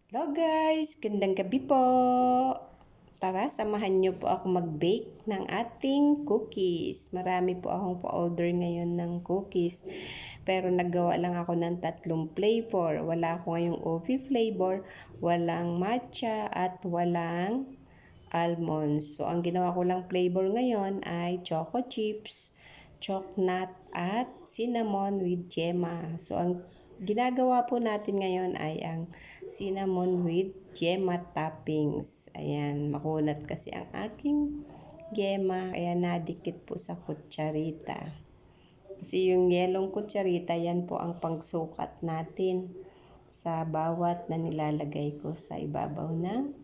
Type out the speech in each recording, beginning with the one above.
Hello guys! Gandang gabi po! Tara, samahan niyo po ako mag-bake ng ating cookies. Marami po akong pa-order ngayon ng cookies. Pero naggawa lang ako ng 3 flavor. Wala ako ngayong coffee flavor, walang matcha, at walang almonds. So, ang ginawa ko lang flavor ngayon ay choco chips, chocolate, at cinnamon with jema. So, ang ginagawa po natin ngayon ay ang cinnamon with jema toppings. Ayan, makunat kasi ang aking jema, kaya nadikit po sa kutsarita. Kasi yung yelong kutsarita, yan po ang pangsukat natin sa bawat na nilalagay ko sa ibabaw ng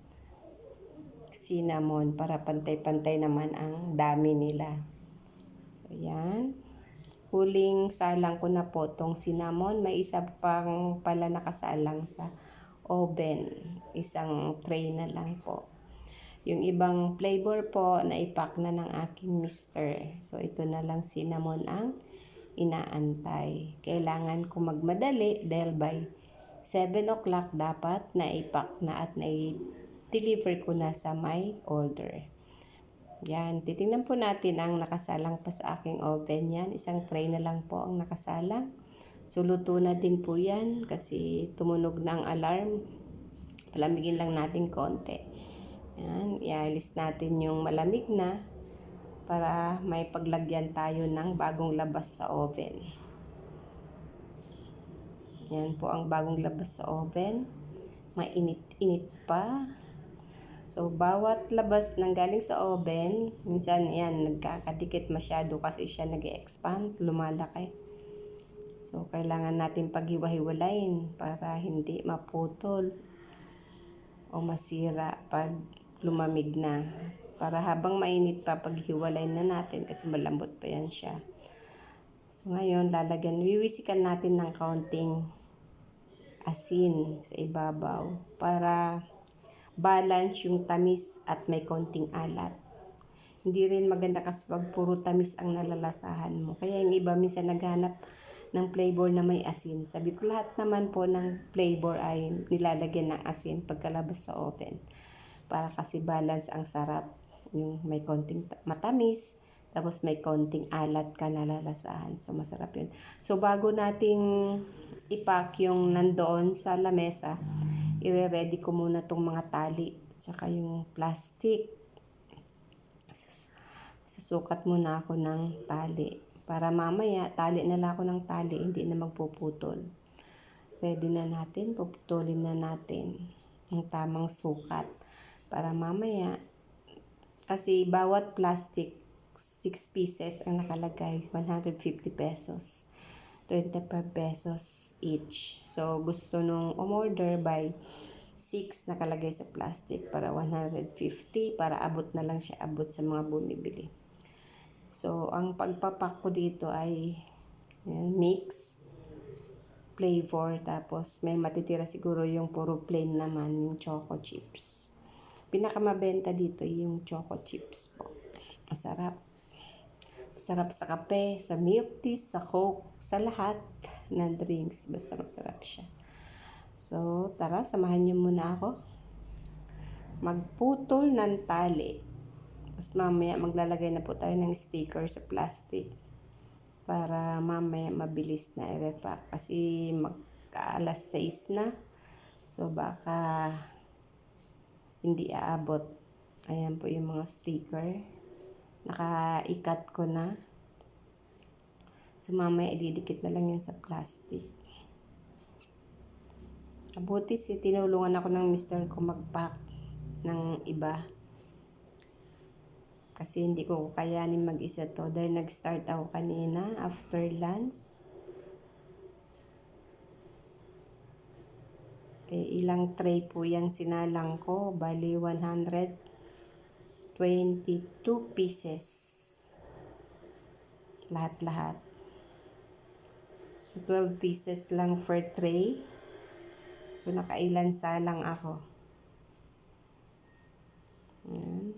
cinnamon para pantay-pantay naman ang dami nila. So, yan. Huling salang ko na po tong cinnamon. May isa pang pala nakasalang sa oven. Isang tray na lang po. Yung ibang flavor po, naipack na ng aking mister. So, ito na lang cinnamon ang inaantay. Kailangan ko magmadali dahil by 7 o'clock dapat naipack na at deliver ko na sa my order. Yan, titingnan po natin ang nakasalang pa sa aking oven yan. Isang tray na lang po ang nakasalang. So, luto na din po yan kasi tumunog na ang alarm. Palamigin lang natin konti. Yan, ialis natin yung malamig na para may paglagyan tayo ng bagong labas sa oven. Yan po ang bagong labas sa oven. Mainit-init pa. So, bawat labas ng galing sa oven, minsan yan, nagkakadikit masyado kasi siya nag-expand, lumalaki. So, kailangan natin paghiwa-hiwalayin para hindi maputol o masira pag lumamig na. Para habang mainit pa, paghiwalayin na natin kasi malambot pa yan siya. So, ngayon, wiwisikan natin ng kaunting asin sa ibabaw para balance yung tamis at may konting alat. Hindi rin maganda kasi pag puro tamis ang nalalasahan mo. Kaya yung iba minsan naghanap ng flavor na may asin. Sabi ko lahat naman po ng flavor ay nilalagyan ng asin pagkalabas sa oven. Para kasi balance ang sarap. Yung may konting matamis, tapos may konting alat ka nalalasahan. So masarap yun. So bago nating ipack yung nandoon sa lamesa, i-ready ko muna tong mga tali tsaka yung plastic. Susukat muna ako ng tali para mamaya tali na lang ako ng tali, hindi na magpuputol. Ready na natin, puputulin na natin ng tamang sukat para mamaya, kasi bawat plastic 6 pieces ang nakalagay, 150 pesos, 25 pesos each. So gusto nung umorder by 6 nakalagay sa plastic para 150 para abot na lang siya, abot sa mga bumibili. So, ang pagpapak ko dito ay mix flavor, tapos may matitira siguro yung puro plain naman, yung choco chips. Pinakamabenta dito yung choco chips po. Masarap. Masarap sa kape, sa milk tea, sa coke, sa lahat na drinks. Basta masarap siya. So, tara, samahan niyo muna ako. Magputol ng tali. Tapos mamaya maglalagay na po tayo ng sticker sa plastic para mamaya mabilis na i-repack. Kasi mag-alas 6 na. So, baka hindi aabot. Ayan po yung mga sticker. Naka-ikat ko na. So, mamaya ididikit na lang yan sa plastic. Mabuti tinulungan ako ng mister ko mag-pack ng iba. Kasi hindi ko kayanin mag-isa to dahil nag-start ako kanina after lunch. Ilang tray po yung sinalang ko, bali 122 pieces. Lahat-lahat. So 12 pieces lang per tray. So, nakailan salang ako. Ayan.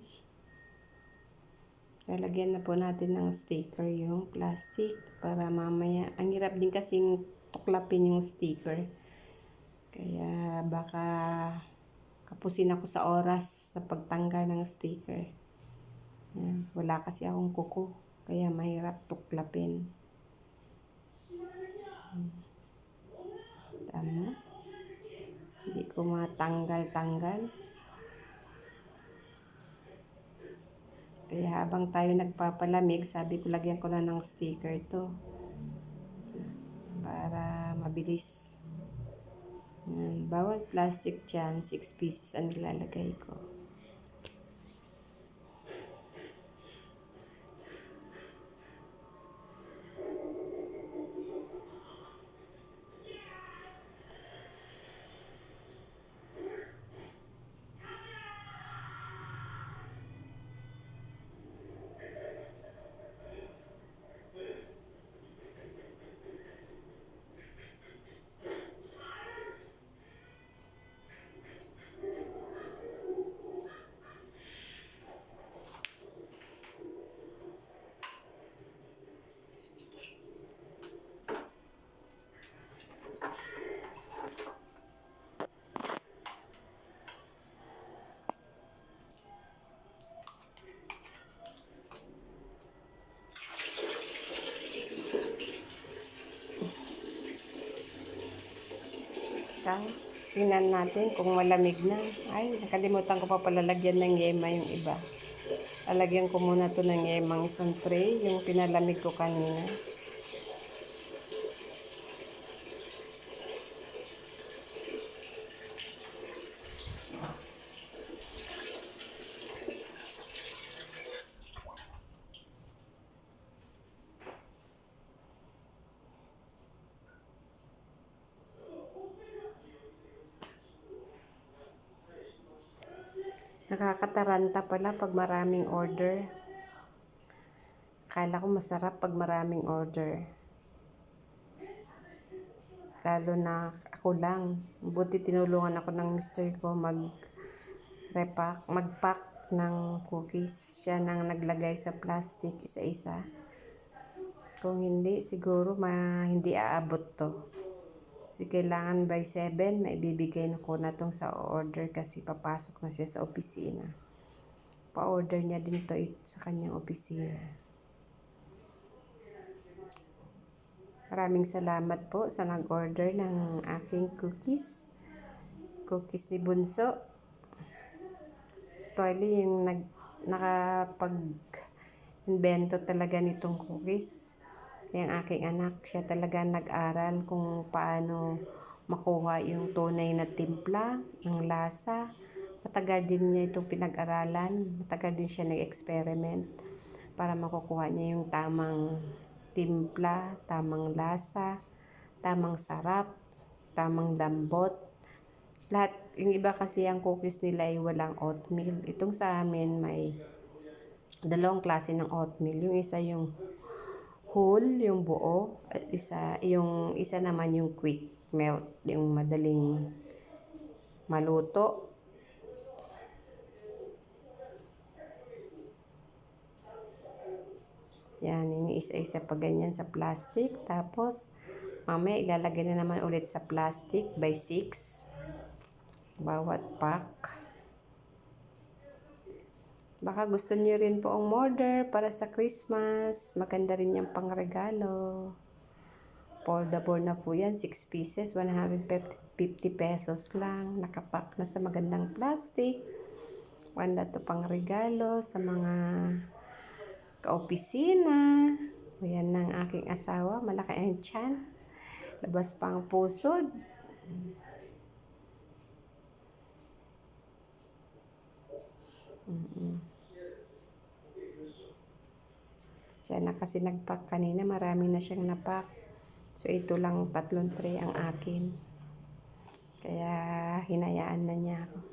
Lalagyan na po natin ng sticker yung plastic para mamaya. Ang hirap din kasing tuklapin yung sticker. Kaya baka kapusin ako sa oras sa pagtanggal ng sticker. Yan. Wala kasi akong kuko. Kaya mahirap tuklapin. Tama. Hindi ko matanggal-tanggal. Kaya habang tayo nagpapalamig, sabi ko lagyan ko na ng sticker to. Para mabilis. Yan. Bawat plastic dyan, 6 pieces ang nilalagay ko. Tingnan natin kung malamig na. Ay, nakalimutan ko pa pala lagyan ng yema yung iba. Lalagyan ko muna to ng yemang isang tray, yung pinalamig ko kanina. Nakakataranta pala pag maraming order. Akala ko masarap pag maraming order. Lalo na ako lang. Buti tinulungan ako ng mister ko mag-pack ng cookies. Siya nang naglagay sa plastic isa-isa. Kung hindi, siguro hindi aabot to. Kasi kailangan by 7, maibibigay ko na tong sa order kasi papasok na siya sa opisina. Pa-order niya din to sa kanyang opisina. Maraming salamat po sa nag-order ng aking cookies. Cookies ni Bunso. Actually, yung nakapag-invento talaga nitong cookies. Yung aking anak, siya talaga nag-aral kung paano makuha yung tunay na timpla, ng lasa. Matagal din niya itong pinag-aralan. Matagal din siya nag-experiment para makukuha niya yung tamang timpla, tamang lasa, tamang sarap, tamang lambot. Lahat, yung iba kasi ang cookies nila ay walang oatmeal. Itong sa amin may dalawang klase ng oatmeal. Yung isa yung whole, yung buo, at yung isa naman yung quick melt, yung madaling maluto. Yan, yung isa-isa pa ganyan sa plastic. Tapos, mamaya ilalagay na naman ulit sa plastic by 6. Bawat pack. Baka gusto niyo rin po ang order para sa Christmas. Maganda rin yung pangregalo. Foldable na po yan. 6 pieces, 150 pesos lang. Nakapack na sa magandang plastic. Wanda to pangregalo sa mga kaopisina. Yan ng aking asawa. Malaki ang tiyan. Labas pa ang pusod. Siya na kasi nagpack kanina. Marami na siyang napack. So, ito lang 3 tray ang akin. Kaya, hinayaan na niya ako.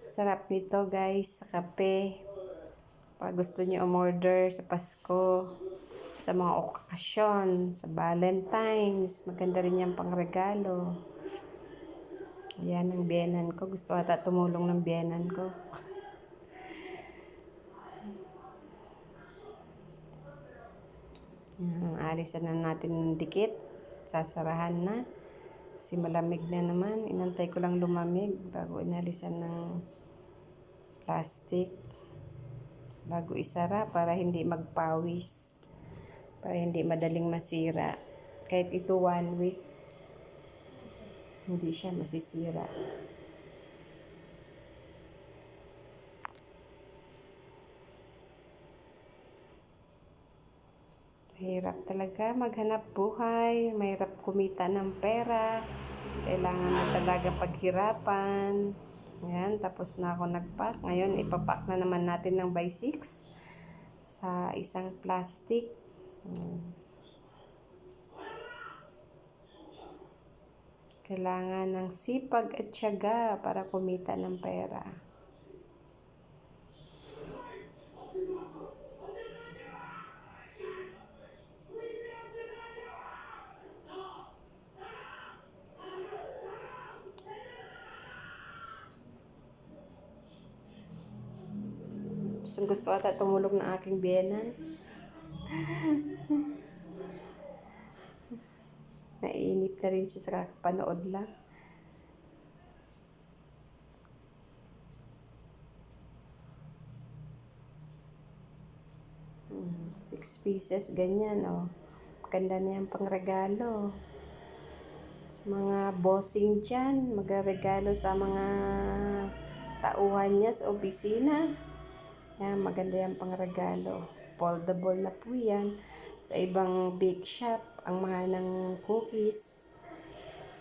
Sarap nito guys, sa kape. Pag gusto niyo umorder sa Pasko, sa mga okasyon, sa Valentine's, maganda rin yan pang regalo. Yan ang biyenan ko. Gusto ata tumulong ng biyenan ko. Alisan na natin ng dikit. Sasarahan na. Kasi malamig na naman. Inantay ko lang lumamig bago inalisan ng plastic. Bago isara para hindi magpawis. Para hindi madaling masira. Kahit ito 1 week, hindi siya masisira. Mahirap talaga maghanap buhay, mahirap kumita ng pera, kailangan na talaga paghirapan. Ayan, tapos na ako nagpack. Ngayon, ipapack na naman natin ng by 6 sa isang plastic. Kailangan ng sipag at tiyaga para kumita ng pera. Gusto ata tumulog ng aking biyenan. Nainip na rin siya sa kakapanood lang. 6 pieces, ganyan, oh. Ganda na yung pangregalo. Sa mga bossing dyan, magregalo sa mga tauhan niya sa opisina. Yan, maganda yung pangregalo. Foldable na po yan. Sa ibang bake shop, ang mahal ng cookies.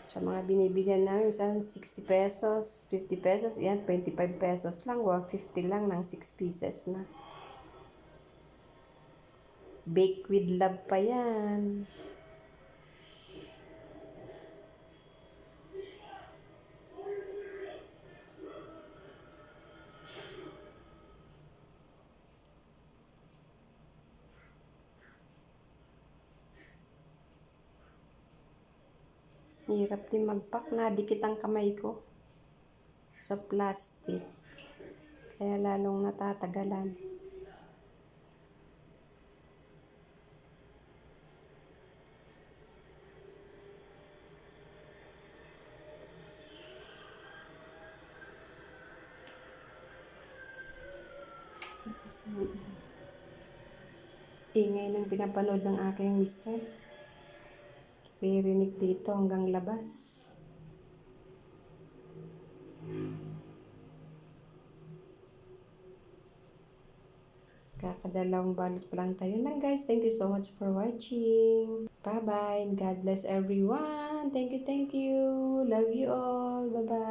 Sa mga binibilihan namin, minsan 60 pesos, 50 pesos, yan, 25 pesos lang, 150 lang ng 6 pieces na. Bake with love pa yan. Hirap din magpack, na dikit ang kamay ko sa plastic. Kaya lalong natatagalan. Ingay ng pinapanood ng aking mister. Ririnig dito hanggang labas. Kakadalawang balot pa lang tayo lang, guys. Thank you so much for watching. Bye-bye and God bless everyone. Thank you, thank you. Love you all. Bye-bye.